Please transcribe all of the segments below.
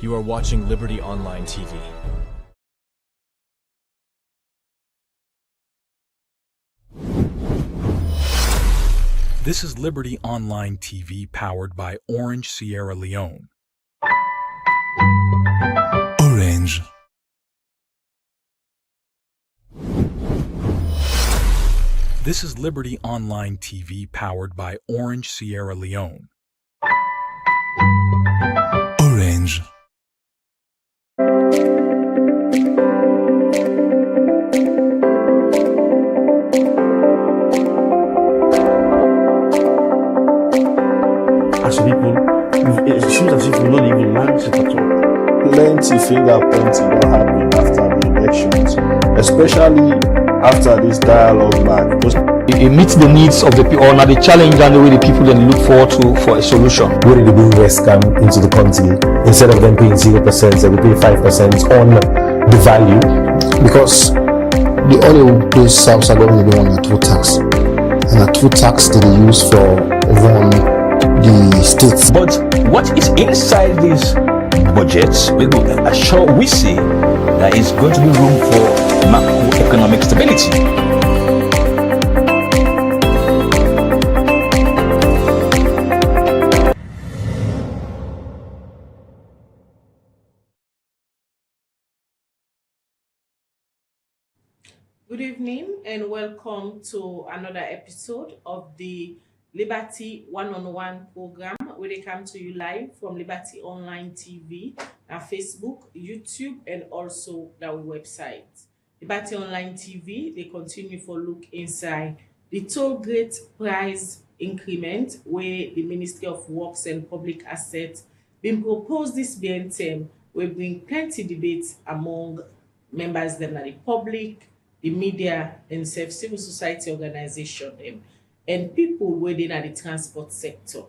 You are watching Liberty Online TV. This is Liberty Online TV powered by Orange Sierra Leone. Orange. This is Liberty Online TV powered by Orange Sierra Leone. Orange. As people, it seems as if we not even learn it at all. Plenty finger pointing don't happen after the elections, especially after this dialogue mark. It meets the needs of the people, or not the challenge and the way the people then look forward to for a solution. Where did the bring West come into the country? Instead of them paying 0%, they will pay 5% on the value. Because the oil based South are going to be on a true tax. And a true tax that they use for run the states. But what is inside these budgets, we see that is going to be room for macroeconomic stability. Good evening and welcome to another episode of the Liberty One on One program, where they come to you live from Liberty Online TV, our Facebook, YouTube, and also our website. Liberty Online TV, they continue for look inside the toll gate price increment where the Ministry of Works and Public Assets been proposed this being term will bring plenty debates among members of the public, the media, and civil society organization them, and people within the transport sector.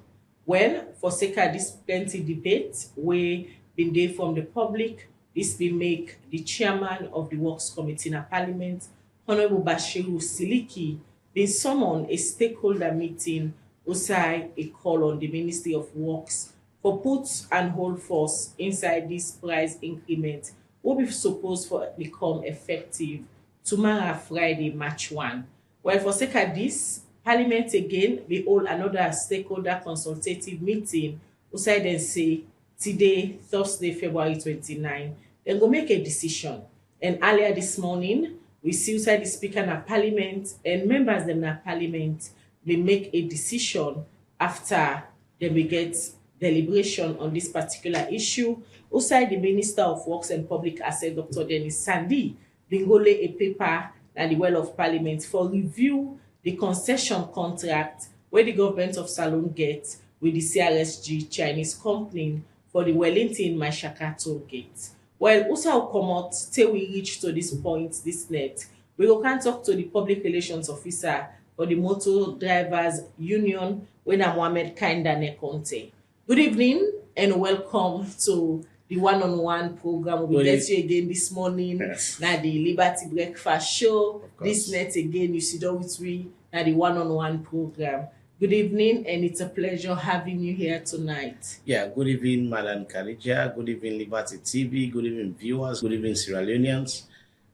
Well, for sake of this plenty debate, we been there from the public, this been make the chairman of the Works Committee in Parliament, Honorable Bashiru Siliki, been summon a stakeholder meeting, outside a call on the Ministry of Works for put and hold force inside this price increment, will be supposed to become effective tomorrow, Friday, March 1. Well, for sake of this, Parliament again, we hold another stakeholder consultative meeting, outside and say, today, Thursday, February 29, then go make a decision. And earlier this morning, we see outside the Speaker of Parliament and members of the Parliament, they make a decision after they will get deliberation on this particular issue. Outside the Minister of Works and Public Assets, Dr. Dennis Sandy, they go lay a paper at the Well of Parliament for review the concession contract where the government of Salone gets with the CRSG Chinese company for the Wellington Mashaka toll gate. Well, also will come out till we reach to this point, this net. We will can talk to the public relations officer for the Motor Drivers Union, when I'm Mohamed Kaindane Conte. Good evening and welcome to the One on One program. We get you again this morning. Yes. Now the Liberty Breakfast Show. This night again, you sit down with me. Now the One on One program. Good evening, and it's a pleasure having you here tonight. Yeah, good evening, Madam Khalija. Good evening, Liberty TV. Good evening, viewers. Good evening, Sierra Leoneans.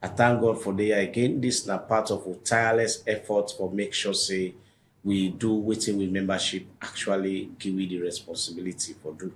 I thank God for the year again. This is not part of a tireless effort for make sure say we do waiting with membership actually give we the responsibility for do.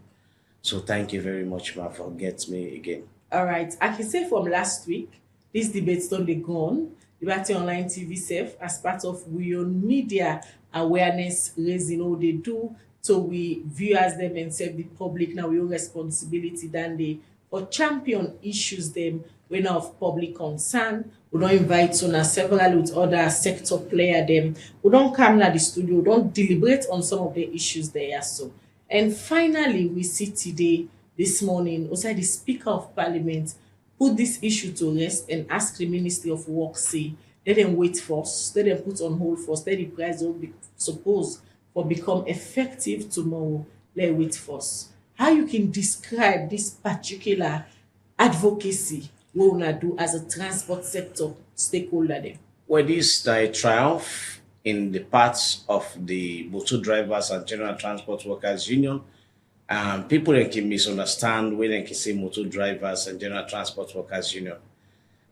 So thank you very much, ma, for getting me again. All right. I can say from last week, these debates don't they gone. Liberty Online TV self as part of we own media awareness raising all they do. So we viewers them and serve the public now we own responsibility than they for champion issues them when of public concern. We don't invite several with other sector player them. We don't come to the studio, we don't deliberate on some of the issues there. So and finally, we see today, this morning, also the Speaker of Parliament put this issue to rest and ask the Ministry of Work, say, let them wait first, let them put on hold first, let the price will be supposed for become effective tomorrow, let wait first. How you can describe this particular advocacy we wanna do as a transport sector stakeholder then? Well, this is a triumph in the parts of the motor drivers and general transport workers union People that can misunderstand when they can say motor drivers and general transport workers union.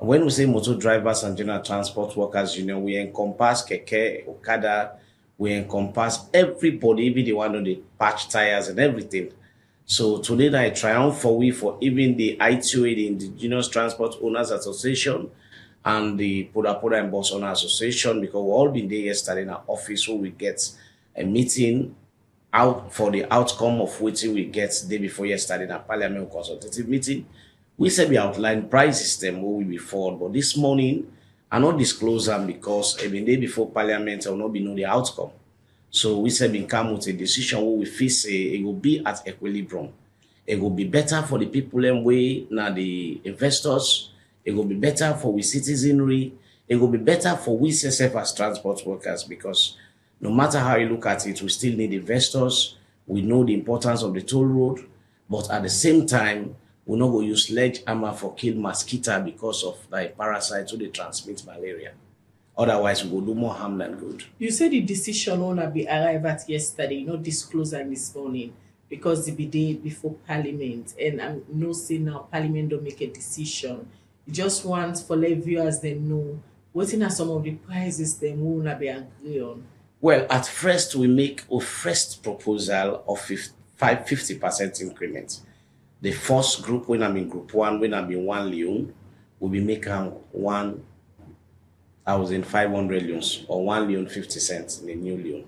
And when we say motor drivers and general transport workers union, we encompass keke, okada, we encompass everybody, even the one on the patch tires and everything. So today I triumph for even the ITOA, the Indigenous Transport Owners Association, and the Poda and Bus Owner Association, because we all been there yesterday in our office where we get a meeting out for the outcome of waiting we get the day before yesterday in a parliament consultative meeting. We said we outlined price system where we before, but this morning I not disclose them because the day before parliament I will not be know the outcome. So we said we come with a decision where we feel say it will be at equilibrium. It will be better for the people and way now the investors. It will be better for we citizenry. It will be better for we self as transport workers, because no matter how you look at it, we still need investors. We know the importance of the toll road, but at the same time, we not go use sledgehammer for kill mosquito because of like parasites who they transmit malaria. Otherwise, we will do more harm than good. You said the decision will be arrived at yesterday, you know, disclosure this morning, because it be day before Parliament, and I'm no saying now Parliament don't make a decision. You just want for the viewers they know what are some of the prices they will not be agree on. Well, at first we make a first proposal of 50% increment. The first group, when I'm in group 1, when I'm in 1 leon, will be making 1,500 leons or 1 leon 50 cents in a new leon.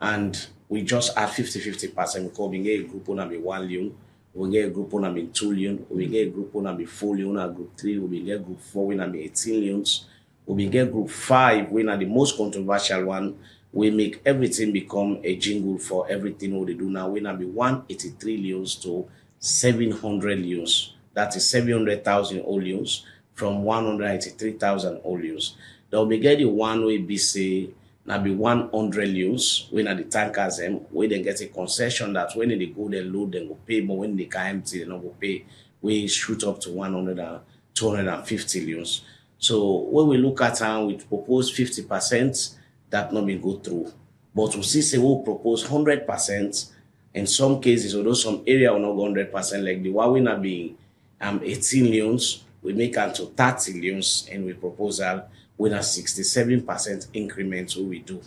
And we just add 50% because we get a group when I'm in 1 leon, we get a group when I'm in 2 leon, we get a group when I'm in 4 leon, and group 3, we get group 4 when I'm in 18 leons, we get group 5 when are the most controversial one. We make everything become a jingle for everything what they do now. We now be 183 leons to 700 leons. That is 700,000 oleos from 183,000 oleos. There will be get the one way be say now be 100 leons when at the tankers them where they get a concession that when they go they load they go pay, but when they can empty they not go pay. We shoot up to 100 and 250 leons. So when we look at how we propose 50%. That not been go through, but we see say we'll propose 100%. In some cases, although some area will not go 100%, like the one we not be 18 leons, we make unto 30 leons, and we proposal with a 67% increment what we do,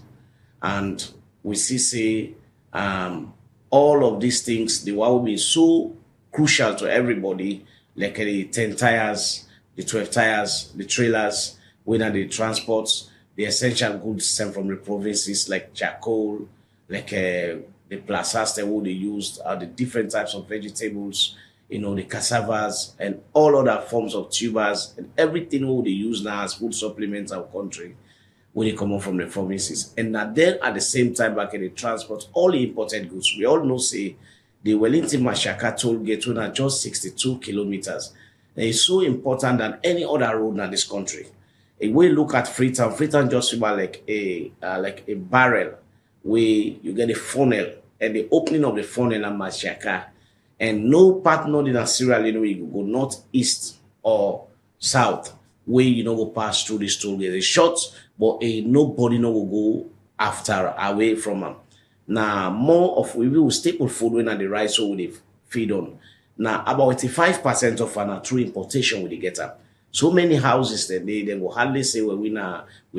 and we see say all of these things, the one will be so crucial to everybody, like the 10 tires, the 12 tires, the trailers, whether the transports. The essential goods sent from the provinces like charcoal, like the plazas that they used, the different types of vegetables, you know, the cassavas and all other forms of tubers and everything what they use now as food supplements our country when they come up from the provinces. And now then at the same time back in the transport, all the imported goods. We all know say the Wellington Mashaka toll gate when are just 62 kilometers. And it's so important than any other road in this country. If we look at Freetown just about like a barrel where you get a funnel and the opening of the funnel and Mashaka, and no part not in a Sierra Leone you go northeast or south where you know go pass through this toll gate. It's short, but nobody no will go after away from them. Now more of we will staple food when at the rice so we feed on. Now about 85% of our true importation we get up. So many houses that they will hardly say well, we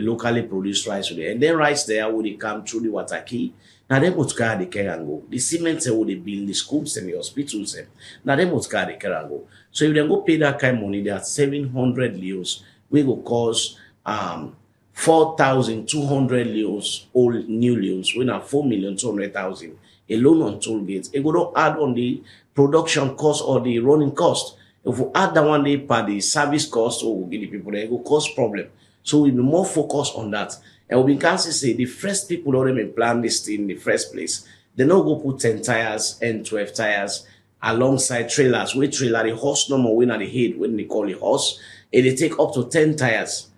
locally produce rice today. And then rice there will they come through the water key. Now they must carry the care and go. The cement will they build the schools and the hospitals. Now they must carry the care and go. So if they go pay that kind of money, they are 700 leos. We will cost 4,200 leos, all new leos. We now 4,200,000 alone on toll gates. It will not add on the production cost or the running cost. If we add that one day per the service cost, or we'll give the people there, it will cause problem. So we'll be more focused on that. And we'll be constantly say the first people already plan this thing in the first place. They not go put 10 tires and 12 tires alongside trailers. We trailer the horse number when at the head when they call it horse, and they take up to 10 tires.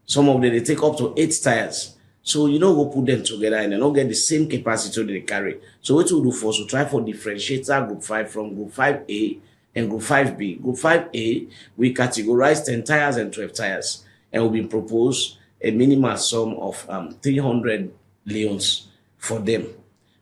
Some of them they take up to 8 tires. So you know go put them together and they don't get the same capacity they carry. So what we do first, we try for differentiator group 5 from group 5A and group 5B. Group 5A, we categorize 10 tires and 12 tires. And we'll be proposed a minimal sum of 300 leons for them.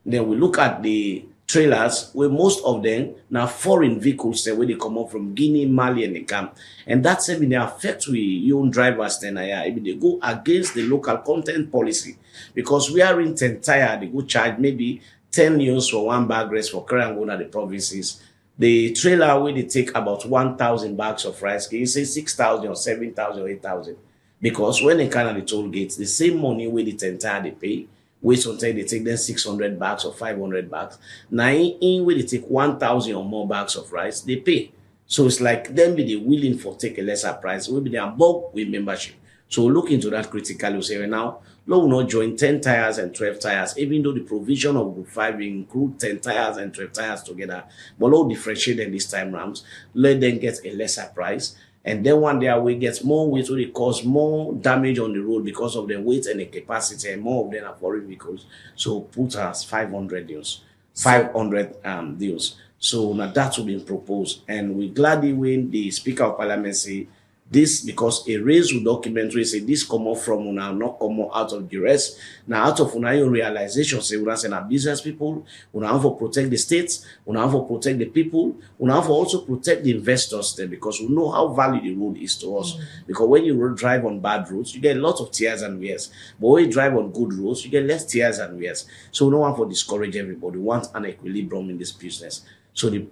Then we look at the trailers where most of them now foreign vehicles where they come up from Guinea, Mali, and they come. And that's even they affect we young drivers then they go against the local content policy because we are in entire they go charge maybe 10 euros for one bag rest for Karangona the provinces. The trailer where they take about 1,000 bags of rice, can you say 6,000 or 7,000 or 8,000? Because when they come at the toll gates, the same money where the entire they pay. Wait sometimes they take them 600 bags or 500 bags. Now in where they take 1,000 or more bags of rice, they pay. So it's like them be they willing for take a lesser price. Maybe they are bulk with membership. So look into that critically. We say now, no, will not join 10 tires and 12 tires, even though the provision of Group 5 will include 10 tires and 12 tires together. But no differentiate them this time round. Let them get a lesser price. And then one day we get more weight, so they cause more damage on the road because of the weight and the capacity, and more of them are foreign vehicles. So put us 500 deals, 500 deals. So now that's what been proposed, and we gladly when the Speaker of Parliament say this because a raised documentary say this come up from una not come out of duress. Now out of una your realization say una say na business people, una have to protect the states, una have to protect the people, una have to also protect the investors there because we know how valuable the road is to us. Because when you drive on bad roads, you get a lot of tears and wears. But when you drive on good roads, you get less tears and wears. So no one for discourage everybody. We want an equilibrium in this business. So the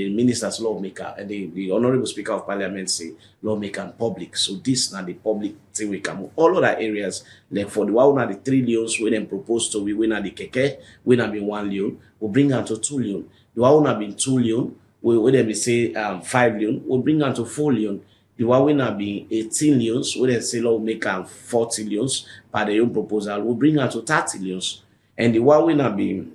ministers, lawmaker, and the honorable Speaker of Parliament say lawmaker and public. So this now the public thing we come. All other areas, like for the one the 3 leons, we then propose to we win at the keke, we not be 1 leon, we bring on to 2 leon. The one not been 2 leon, we then be say 5 leon, we bring on to 4 leon. The one we not be 18 leons, we then say lawmaker 40 leons, by the own proposal, we bring on to 30 leons. And the one we not be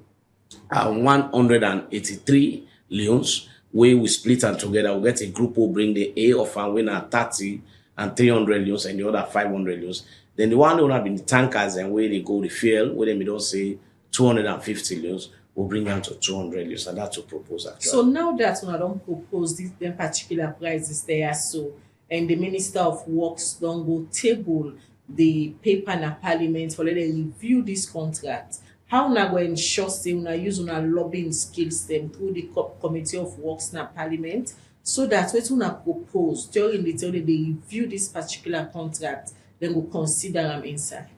183 leons, where we split them together, we get a group who bring the A of and winner 30 and 300 leons and the other 500 leons. Then the one who have been tankers and where they go the fuel, where they don't say 250 leons, will bring them to 200 leons, and that's a proposal. So now that we don't propose this them particular prices there, so and the Minister of Works don't go table the paper in Parliament for let them review this contract. How una go ensure say una use una lobbying skills them through the Committee of Works in Parliament so that when una propose during the time they review this particular contract, then go consider them inside?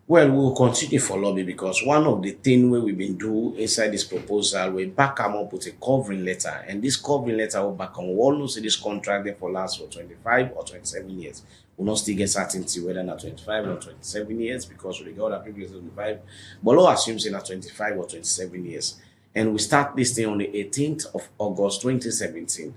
Well, we will continue for lobby because one of the things where we've been doing inside this proposal, we back them up with a covering letter, and this covering letter will back on. We all know say this contract there for last for 25 or 27 years. We'll not still get certainty whether not 25 or 27 years because we got that previous 25. But we'll assume say not 25 or 27 years. And we start this thing on the 18th of August 2017.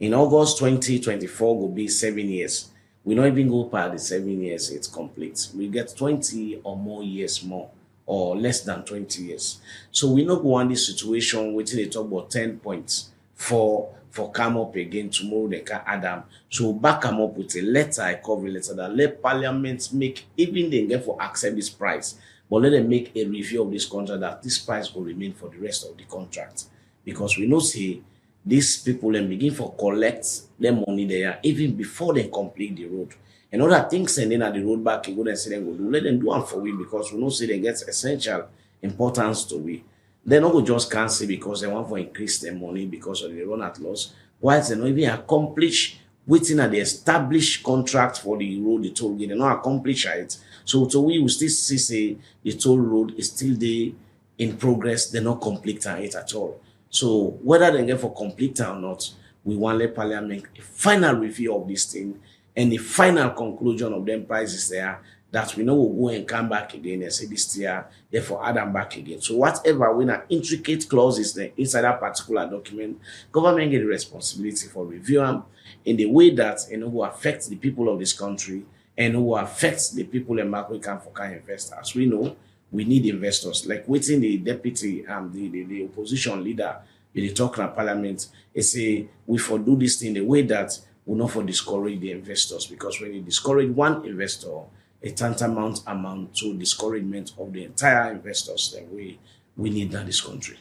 In August 2024 will be 7 years. We don't even go past the 7 years, it's complete. We get 20 or more years more, or less than 20 years. So we not go on this situation waiting they talk about 10 points for come up again tomorrow they can add them. So back come up with a letter, a covering letter that let Parliament make, even they get for accept this price, but let them make a review of this contract that this price will remain for the rest of the contract. Because we know say these people then begin for collect their money there even before they complete the road. And other things sending at the road back and go and say them go do. Let them do them for we because we know say they get essential importance to we. They not go just cancel because they want to increase their money because of the run at loss. Whilst they not even accomplish waiting at the established contract for the road, the toll gate, they not accomplish it. So we will still see say the toll road is still there in progress, they're not complete it at all. So whether they get for complete or not, we want let Parliament a final review of this thing and the final conclusion of them prices there that we know will go and come back again and say this year, therefore add them back again. So whatever when an intricate clauses there inside that particular document, government get the responsibility for reviewing in the way that will affect the people of this country and who affects the people in market can for kind investors. We know we need investors. Like waiting the deputy the opposition leader in the talk in Parliament, they say we for do this thing the way that we not for discourage the investors because when you discourage one investor, a tantamount amount to discouragement of the entire investors that we need in this country.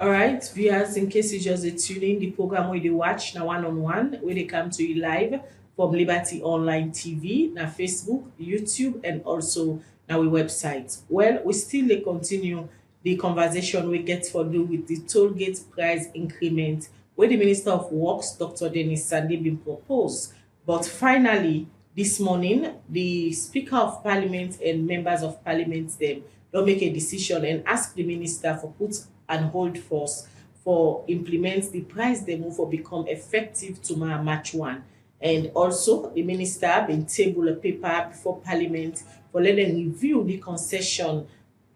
All right, viewers, in case you just tune in, the program where they watch now one on one, where they come to you live from Liberty Online TV, na Facebook, YouTube, and also our website. Well, we still continue the conversation we get for do with the toll gate price increment where the Minister of Works, Dr. Dennis Sandi, been proposed. But finally, this morning, the Speaker of Parliament and members of Parliament them don't make a decision and ask the minister for put and hold force for implement the price they move for become effective tomorrow, March 1. And also, the minister been table a paper before Parliament for let them review the concession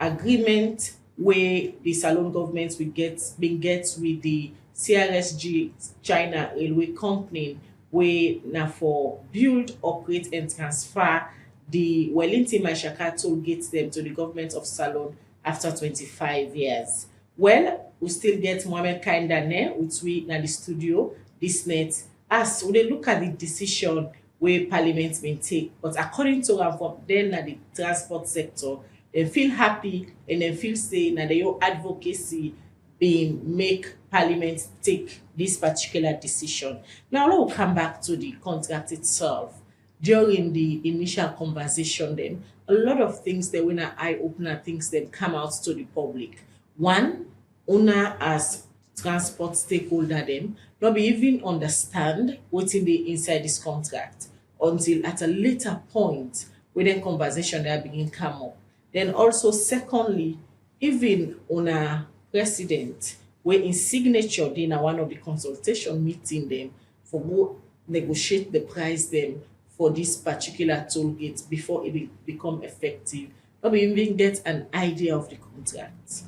agreement where the Salon government will get with the CRSG China Railway Company, where now for build, operate, and transfer the Wellington Mashaka toll gates them to the government of Salon after 25 years. Well, we still get Mohamed Kaindane, which we in the studio this night. As we dey look at the decision where Parliament may take, but according to am from then na the transport sector, they feel happy and they feel say na the advocacy being make Parliament take this particular decision. Now we'll come back to the contract itself. During the initial conversation, then a lot of things that when eye opener things that come out to the public. One, owner as transport stakeholder them not be even understand what's in the inside this contract until at a later point when the conversation that begin come up. Then also secondly, even on a president where in signature then one of the consultation meeting them for go negotiate the price them for this particular toll gate before it become effective. Not be even get an idea of the contract.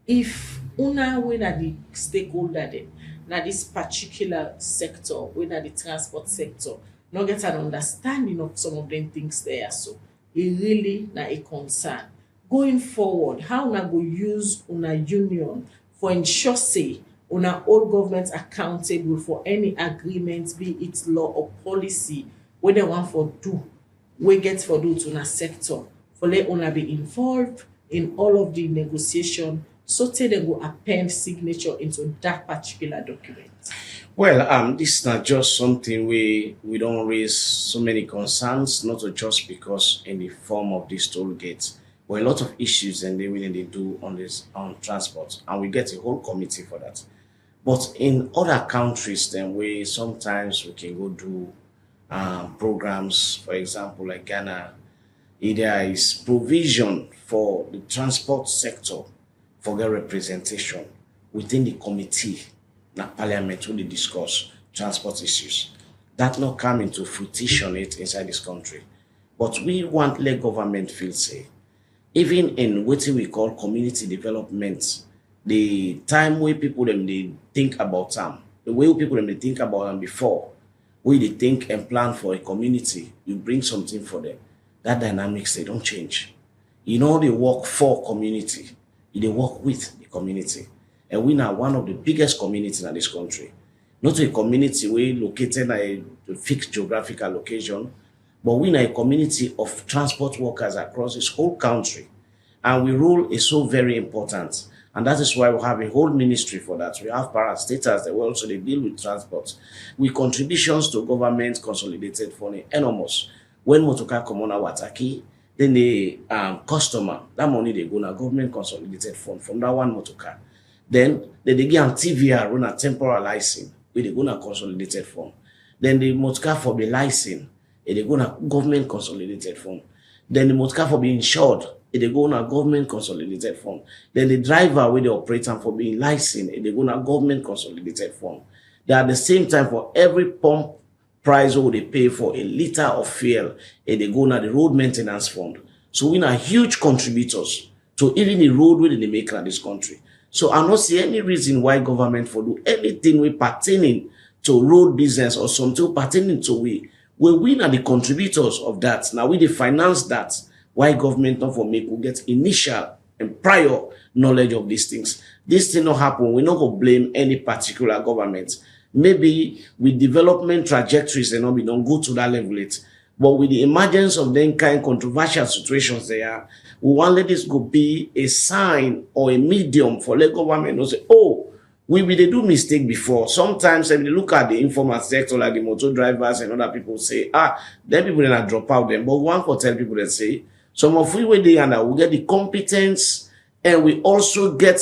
If una when are the stakeholder then na this particular sector, when are the transport sector, not get an understanding of some of them things there. So it really na a concern. Going forward, how una go use una union for ensure say una all government accountable for any agreement, be it law or policy, where they want for do, we get for do to una sector, for let una be involved in all of the negotiation, so they go append signature into that particular document. Well, this is not just something we don't raise so many concerns, not just because in the form of these toll gates, but a lot of issues and they do on this on transport, and we get a whole committee for that. But in other countries, then we sometimes we can go do programs, for example, like Ghana. There is provision for the transport sector for their representation within the committee na parliament when they discuss transport issues. That not come into fruition it inside this country. But we want let government feel say, even in what we call community development, the time where people them they think about them, the way people them they think about them before, where they think and plan for a community, you bring something for them. That dynamics they don't change. You know they work for community. They work with the community. And we are one of the biggest communities in this country. Not a community where located in a fixed geographical location, but we are a community of transport workers across this whole country. And we role is so very important. And that is why we have a whole ministry for that. We have parastatals that will also they deal with transport. With contributions to government consolidated funding enormous. When motocar come on our Wataki, then the customer, that money they go to government consolidated fund from that one motorcar. Then they get on TVR run a temporal license, where they go to consolidated fund. Then the motorcar for the license, they go to government consolidated fund. Then the motorcar for being insured, they go to government consolidated fund. Then the driver with the operator for being licensed, they go to government consolidated fund. They at the same time for every pump price what they pay for a liter of fuel, and they go to the road maintenance fund. So we are huge contributors to even the road where they make in this country. So I don't see any reason why government for do anything we pertaining to road business or something pertaining to we are the contributors of that. Now we finance that. Why government not for make we get initial and prior knowledge of these things. This thing not happen. We not go blame any particular government. Maybe with development trajectories and we don't go to that level yet. But with the emergence of them kind of controversial situations there, we want let this go be a sign or a medium for let government to say, oh, we they do mistake before. Sometimes when you look at the informal sector like the motor drivers and other people say, then people then not drop out them. But one for tell people that say, some of we were there and we get the competence and we also get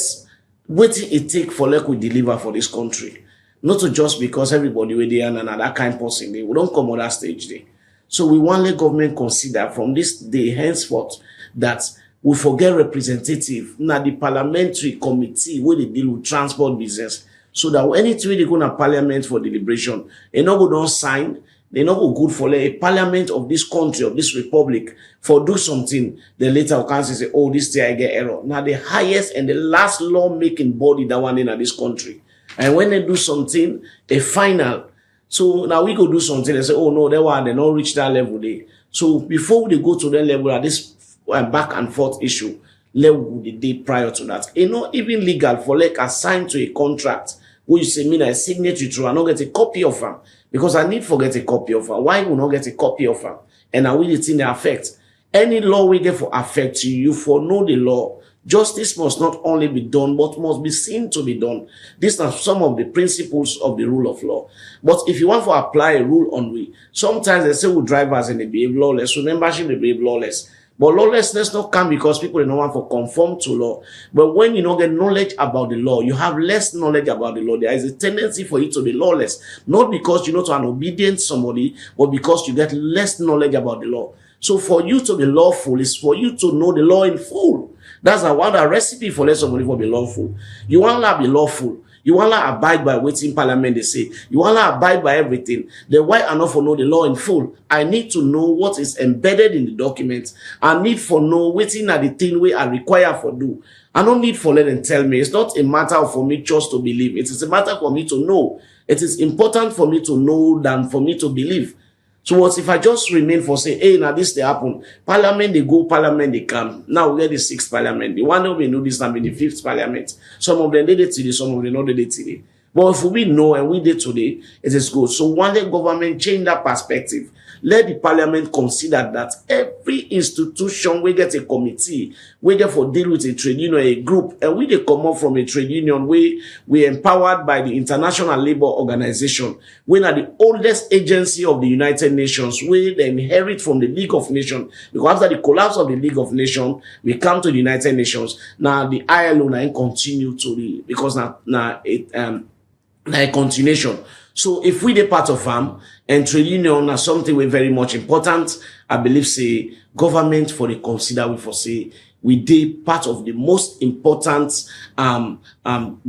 what it take for like we deliver for this country. Not to just because everybody with there and that kind of person, we don't come on that stage there. So we want the government consider from this day henceforth that we forget representative, now the parliamentary committee where they deal with transport business. So that anytime they go to parliament for deliberation, they not go don't sign, they not go good for a parliament of this country, of this republic, for do something. Then later we can say, oh, this day I get error. Now the highest and the last law-making body that one in this country. And when they do something, a final. So now we go do something and say, oh no, they not reach that level there. So before they go to that level at this back and forth issue, level the day prior to that. It's not even legal for like assigned to a contract where you say, me a signature to I not get a copy of them. Because I need to get a copy of them. Why will not get a copy of them? And I will it in the effect. Any law we get for affect you for know the law. Justice must not only be done, but must be seen to be done. These are some of the principles of the rule of law. But if you want to apply a rule on we, sometimes they say we drivers and they behave lawless, we membership they behave lawless. But lawlessness not come because people don't want to conform to law. But when you don't get knowledge about the law, you have less knowledge about the law. There is a tendency for you to be lawless. Not because you're not an obedient somebody, but because you get less knowledge about the law. So for you to be lawful is for you to know the law in full. That's a recipe for let somebody for be lawful. You want to be lawful. You want to abide by what in parliament they say. You want to abide by everything. Then why I not for know the law in full? I need to know what is embedded in the document. I need for know waiting at the thing where I require for do. I don't need for let them tell me. It's not a matter for me just to believe. It is a matter for me to know. It is important for me to know than for me to believe. So what if I just remain for say, hey, now this they happen. Parliament they go, parliament they come. Now we get the 6th parliament. The one that we know this time in the 5th parliament. Some of them did it today, some of them not did it today. But if we know and we did today, it is good. So one day government change that perspective. Let the parliament consider that every institution we get a committee, we get for deal with a trade union, a group, and we they come up from a trade union we empowered by the International Labour Organization. We are the oldest agency of the United Nations. We they inherit from the League of Nations. Because after the collapse of the League of Nations, we come to the United Nations. Now the ILO now continue to the because now a continuation. So if we the part of them and trade union are something we very much important, I believe say government for the consider we for say we did part of the most important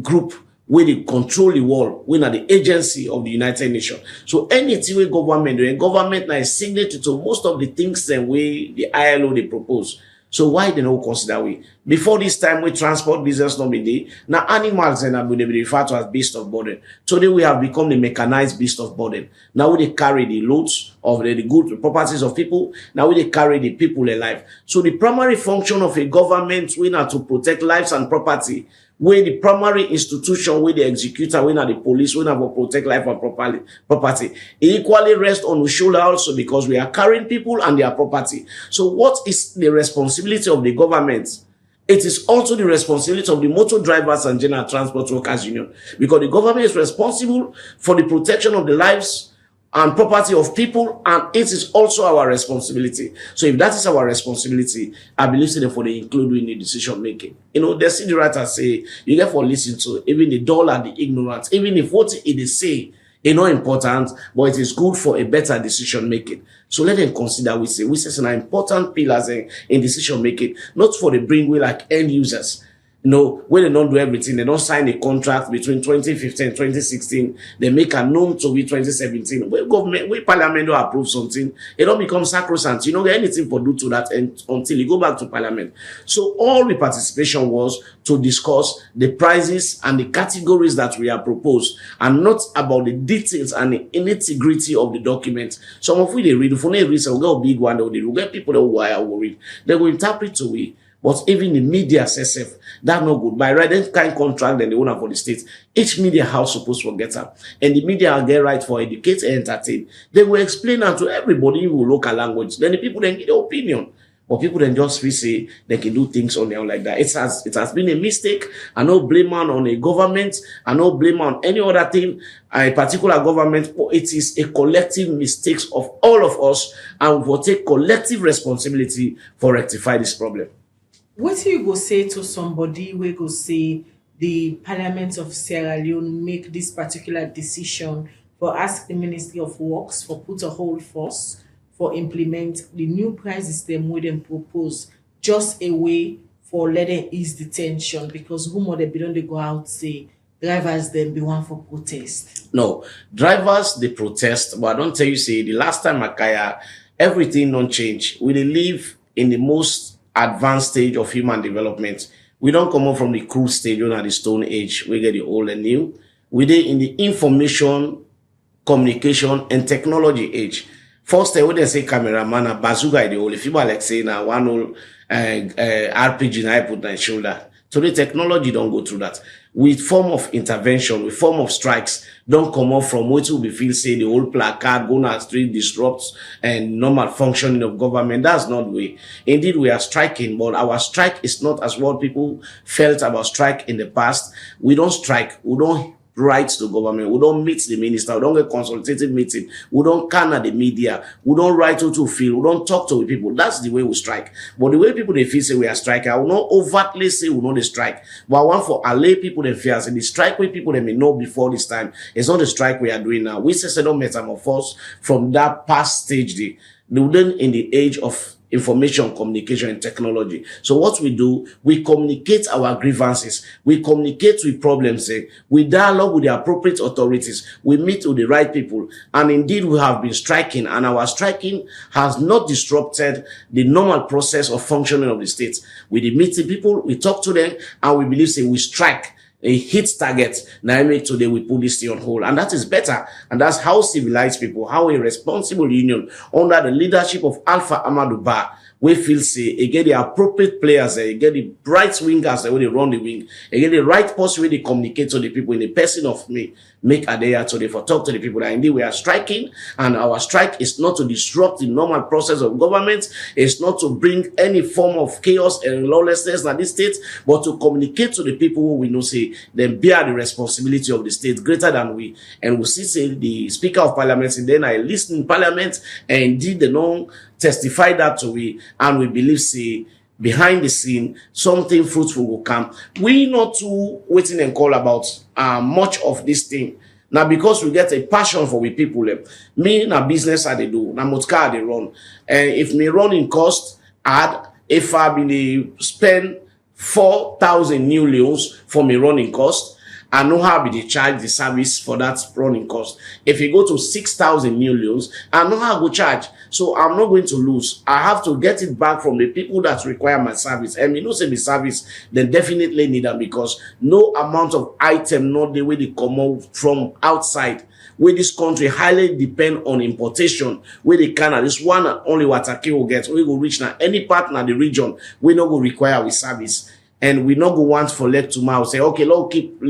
group where they control the world, we are the agency of the United Nations. So anything we government now is signatory to most of the things that the ILO they propose. So why they not consider we? Before this time, we transport business not be there. Now animals and they be referred to as beast of burden. Today we have become the mechanized beast of burden. Now we they carry the loads of the good properties of people. Now we they carry the people alive. So the primary function of a government we are to protect lives and property. Where the primary institution, where the executor, where the police, where to protect life and property. It equally rests on the shoulder also because we are carrying people and their property. So what is the responsibility of the government? It is also the responsibility of the motor drivers and general transport workers union because the government is responsible for the protection of the lives and property of people, and it is also our responsibility. So if that is our responsibility, I believe so therefore they include in the decision making. You know, the city writers say you get for listen to even the dull and the ignorant, even if what it say is not important, but it is good for a better decision making. So let them consider we say some important pillars in decision making, not for the bring we like end users. No, when they don't do everything, they don't sign a contract between 2015 and 2016. They make a known to be 2017. When government, when parliament don't approve something, it don't become sacrosanct. You don't get anything for do to that until you go back to parliament. So all the participation was to discuss the prices and the categories that we have proposed, and not about the details and the nitty-gritty of the document. Some of we they read, if they read, so we'll get a big one, they will get people that are worried. They will interpret to we. But even the media says that's not good. By writing kind contract then the owner for the state, each media house supposed to get up. And the media will get right for educate and entertain. They will explain that to everybody in local language. Then the people then get their opinion. But people then just say they can do things on their own like that. It has been a mistake. I no blame on a government. I no blame on any other thing, a particular government. But it is a collective mistake of all of us, and we will take collective responsibility for rectify this problem. what do you go say to somebody we go say the Parliament of Sierra Leone make this particular decision for ask the Ministry of Works for put a hold force for implement the new price system we them propose just a way for letting ease the tension because who more they be don't they go out say drivers then be one for protest. No, drivers they protest, but I don't tell you say the last time Makaya, everything don't change. We dey live in the most advanced stage of human development. We don't come up from the crude stage or the stone age. We get the old and new. We dey in the information, communication, and technology age. First, when they say cameraman, a bazooka the old. If you like say now one old RPG I put on my shoulder. Today, technology don't go through that. With form of intervention, with form of strikes, don't come up from what will be feel say the whole placard go on street disrupts and normal functioning of government. That's not the way. Indeed, we are striking, but our strike is not as what people felt about strike in the past. We don't strike. We don't write to government. We don't meet the minister. We don't get consultative meeting. We don't corner the media. We don't write to feel. We don't talk to the people. That's the way we strike. But the way people they feel say we are striking, I will not overtly say we know the strike. But I want for allay people they fear say the strike way people they may know before this time. It's not the strike we are doing now. We say don't metamorphose from that past stage. Then in the age of information, communication, and technology. So what we do, we communicate our grievances. We communicate with problems. We dialogue with the appropriate authorities. We meet with the right people. And indeed, we have been striking, and our striking has not disrupted the normal process of functioning of the state. We meet the people, we talk to them, and we believe, say, we strike. A hit target. Now I make today we put this thing on hold, and that is better. And that's how civilized people, how a responsible union under the leadership of Alpha Amadou Ba, we feel say you get the appropriate players, you get the bright wingers where they run the wing, you get the right person where they communicate to the people in the person of me. Make a day today for talk to the people that indeed we are striking, and our strike is not to disrupt the normal process of government. It's not to bring any form of chaos and lawlessness in this state, but to communicate to the people who we know say them bear the responsibility of the state greater than we. And we see say the Speaker of Parliament, and then I listen in Parliament, and indeed they don't testify that to we, and we believe say behind the scene something fruitful will come. We not too waiting and call about much of this thing now, because we get a passion for we people. Me na business I they do, na motka they run, and if me run in cost add, if I be spend 4,000 new leons for me running cost, I know how be they charge the service for that running cost. If you go to 6,000 new leons, I know how I go charge. So I'm not going to lose. I have to get it back from the people that require my service. And you know, say the service, they definitely need them, because no amount of item, not the way they come out from outside, where this country highly depend on importation, where they can, this one and only what Taki will get, we go reach now any part in the region, we not go require with service. And we not go want for leg to mouth. Say, okay, let's keep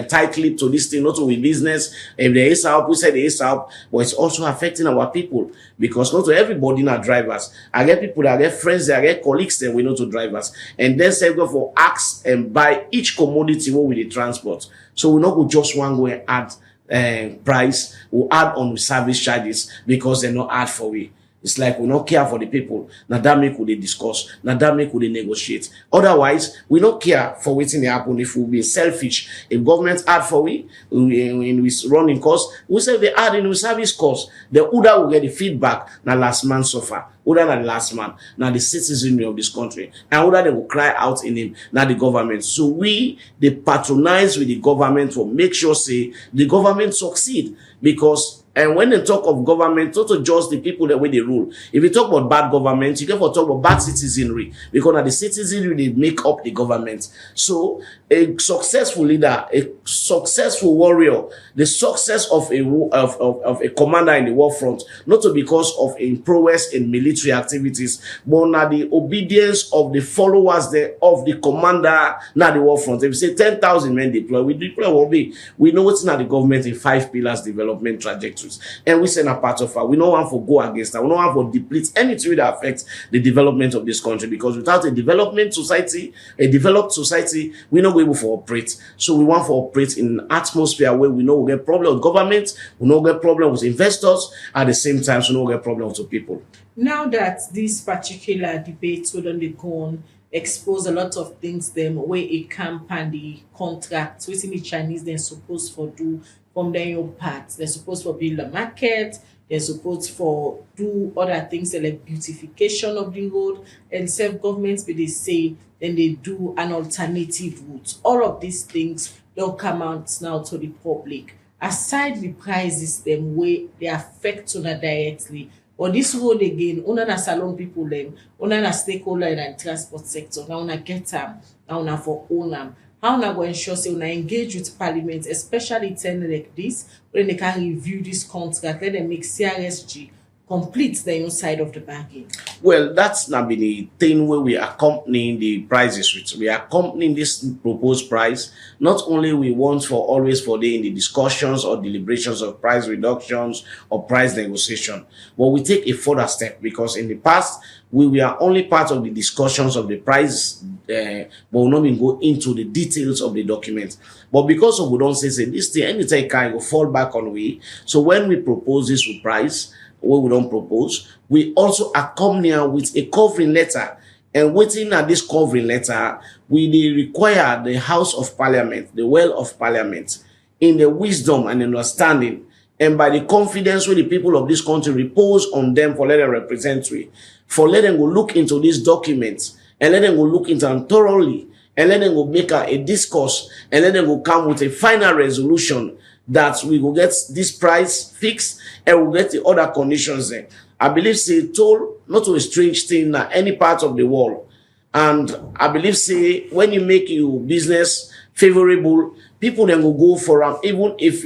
tightly to this thing, not to with business. If there is help, we say there is help, but it's also affecting our people, because not to everybody not drivers. I get people that get friends, I get colleagues that we know to drivers, and then say go for ask and buy each commodity what with the transport. So we not go just one go and add price, we add on with service charges, because they're not add for we. It's like we don't care for the people. Now that make we discuss. Now that make we negotiate. Otherwise, we don't care for waiting to happen if we be selfish. If government add for we running costs, we say they add in service costs. The Uda will get the feedback. Now last man suffer. Uda na the last man. Now the citizenry of this country. And Uda they will cry out in him. Now the government. So we they patronize with the government for make sure say the government succeed, because. And when they talk of government, not just the people that way they rule. If you talk about bad government, you can talk about bad citizenry, because the citizenry they make up the government. So a successful leader, a successful warrior, the success of a commander in the war front, not because of a prowess in military activities, but now the obedience of the followers of the commander now the war front. If you say 10,000 men deploy, we deploy what be. We know what's not the government in 5 pillars development trajectory. And we send a part of her. We don't want to go against her. We don't want to deplete anything that affects the development of this country, because without a development society, a developed society, we're not able to operate. So we want to operate in an atmosphere where we know we get problem with government, we know we get problem with investors, at the same time, we know we get problem with the people. Now that this particular debate will only go on, expose a lot of things them where a camp and the contract within the Chinese they're supposed for do from their own parts. They're supposed for build a market, they're supposed for do other things like beautification of the road and self-governments, but they say then they do an alternative route. All of these things don't come out now to the public. Aside the prices them way they affect una directly. But this road again, una na salon people them, una na stakeholder in the transport sector, now una get them, now una for own them. How una go ensure say una engage with parliament, especially ten like this, when they can review this contract, let them make CRSG complete the inside of the bargain. Well, that's not been the thing where we are accompanying the prices with. We are accompanying this proposed price. Not only we want for always for the in the discussions or deliberations of price reductions or price negotiation, but we take a further step because in the past we were only part of the discussions of the price, but we not even go into the details of the document. But because of we don't say this thing, anytime can go fall back on we. So when we propose this with price, what we don't propose, we also accompany with a covering letter. And waiting at this covering letter, we require the House of Parliament, the well of Parliament, in the wisdom and understanding, and by the confidence with the people of this country repose on them for let them represent we, for let them go look into these documents, and let them go look into them thoroughly, and let them go make a discourse, and let them go come with a final resolution that we will get this price fixed and we'll get the other conditions there. I believe say toll not a strange thing in any part of the world. And I believe say when you make your business favorable, people then will go for them, even if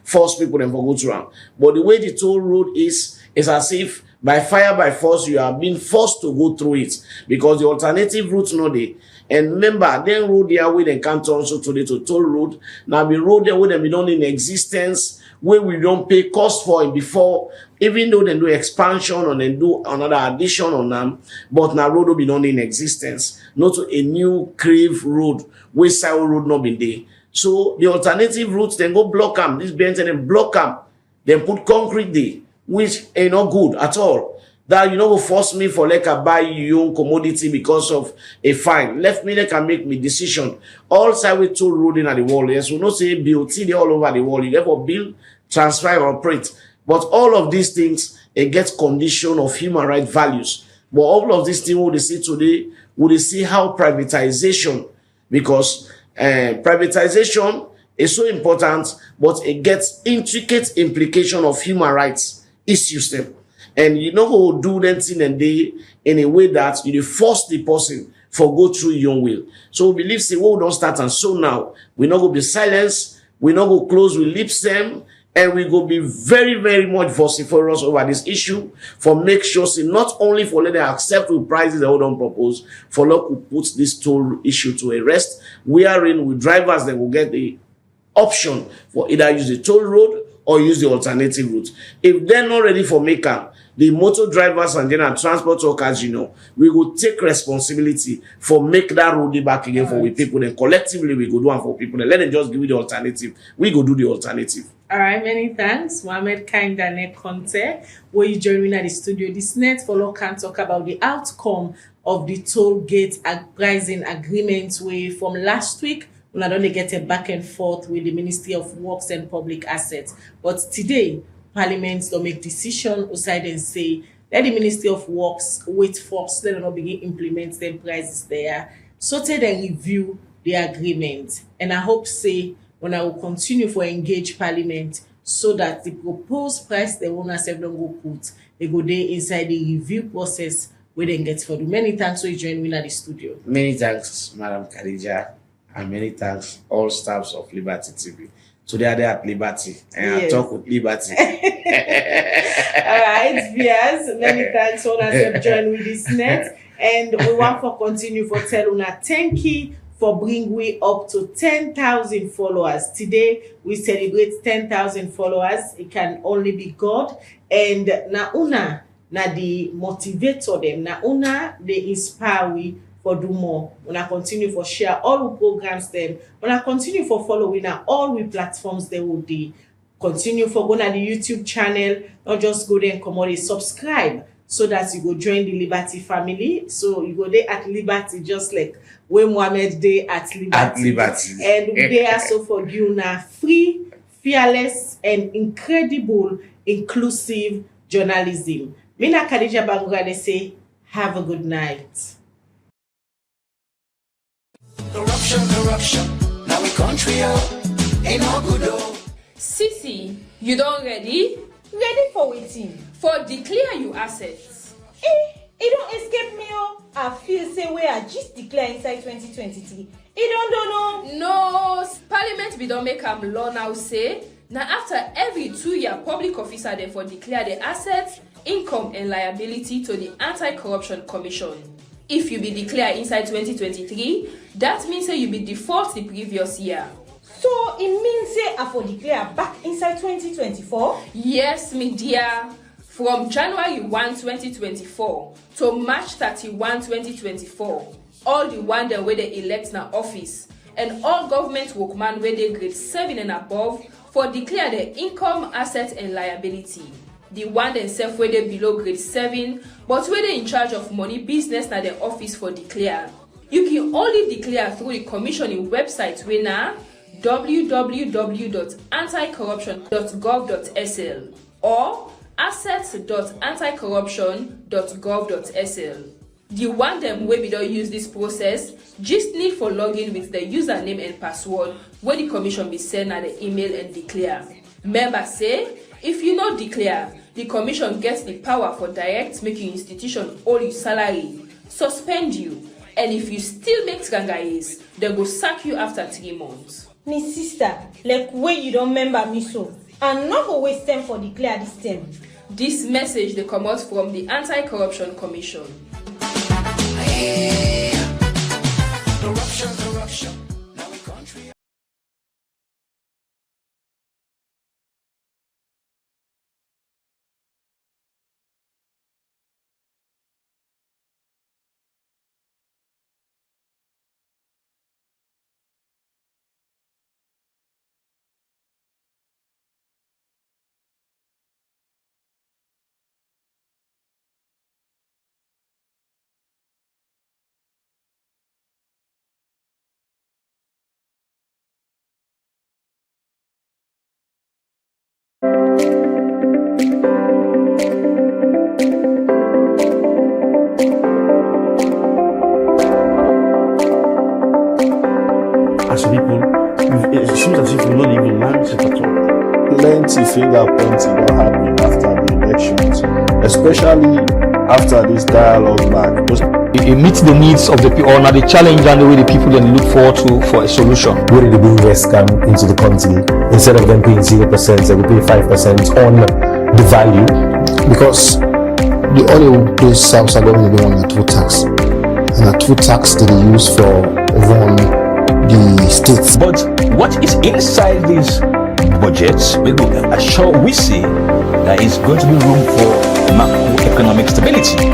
force people then will go to them. But the way the toll road is as if by fire by force you are being forced to go through it because the alternative route no dey. And remember, then road there where they can't also today to toll road. Now the road there where they be done in existence, where we don't pay cost for it before, even though they do expansion and then do another addition on them, but now road will be done in existence, not a new crave road, where side road not been there. So the alternative routes then go block them, this bent and then block them, then put concrete there, which ain't not good at all. That go force me for like a buy your own commodity because of a fine. Left me like I make me decision. All side with toll road in at the wall. Yes, we not say BOT they all over the wall. You therefore build, transfer, and operate. But all of these things, it gets condition of human right values. But all of these things what they see today, would they see how privatization, because privatization is so important, but it gets intricate implication of human rights issues them. And you know who do that thing and they in a way that you force the person for go through your will. So we believe say we don't start and so now we not go be silence, we not go close, we lips them, and we go be very, very much vociferous over this issue for make sure say not only for let them accept the prices they don't propose, for let to put this toll issue to a rest, wherein with drivers they will get the option for either use the toll road or use the alternative route. If they're not ready for maker, the motor drivers and general transport workers, we will take responsibility for make that road back again for we people. Then collectively we go do one for people. Then let them just give you the alternative. We go do the alternative. All right, many thanks, Mohammed Kaindane Conte, where you join me at the studio this night. Follow can talk about the outcome of the toll gate pricing agreement where from last week. We not only get a back and forth with the Ministry of Works and Public Assets, but today Parliament don't make decision aside and say let the Ministry of Works wait first, let them not begin implement them prices there. So they then review the agreement, and I hope say when I will continue for engage Parliament so that the proposed price the owners have don't go put, they go there inside the review process where they get for the many thanks for you joining me at the studio. Many thanks, Madam Khadija. And many thanks, all staffs of Liberty TV. Today I at Liberty, and I talk with Liberty. All right, viewers, many thanks all that have joined with this net. And we want to continue for tell una thank you for bringing we up to 10,000 followers. Today we celebrate 10,000 followers. It can only be God. And na una na the motivator them, na una they inspire we for do more. When I continue for share all the programs them, when I continue for following all the platforms they will do. Continue for go to the YouTube channel, not just go there and come on, subscribe so that you go join the Liberty family. So you go there at Liberty, just like when Mohammed Day at Liberty. At Liberty. And they also for you now free, fearless, and incredible inclusive journalism. Mina Khadija Bangura, they say, have a good night. Corruption, now we country ain't no good Sisi, you don't ready? Ready for waiting. For declare your assets. It don't escape me. I feel say we are just declare inside 2023. It don't know. No, Parliament we don't make law now say. Now after every 2 year, public officer therefore declare the assets, income and liability to the Anti-Corruption Commission. If you be declare inside 2023, that means say you be default the previous year. So it means say I for declare back inside 2024? Yes, me dear. From January 1, 2024 to March 31, 2024, all the one that where they elect now office and all government workmen where they grade 7 and above for declare their income, assets and liability. The one themselves where they below grade 7, but where they in charge of money business na their office for declare. You can only declare through the commissioning website where now www.anticorruption.gov.sl or assets.anticorruption.gov.sl. The one them where we don't use this process just need for login with the username and password where the commission be send at the email and declare. Member say if you not declare, the commission gets the power for direct making institution all your salary, suspend you, and if you still make trangayes, they go sack you after 3 months. Me sister, like where you don't remember me so, and not go waste time for declare this time. This message they come out from the Anti-Corruption Commission. Corruption, now we country. As people, it seems as if we're not even managed at all. Plenty finger pointing don't happen after the elections, especially after this dialogue mark. It meets the needs of the people, or not the challenge and the way the people then look forward to for a solution. Where did the bring West come into the country? Instead of them paying 0%, they will pay 5% on the value. Because the only place South are going to be on the two tax, and the two tax that they use for run the states. But what is inside these budgets will assure we see there is going to be room for macroeconomic stability.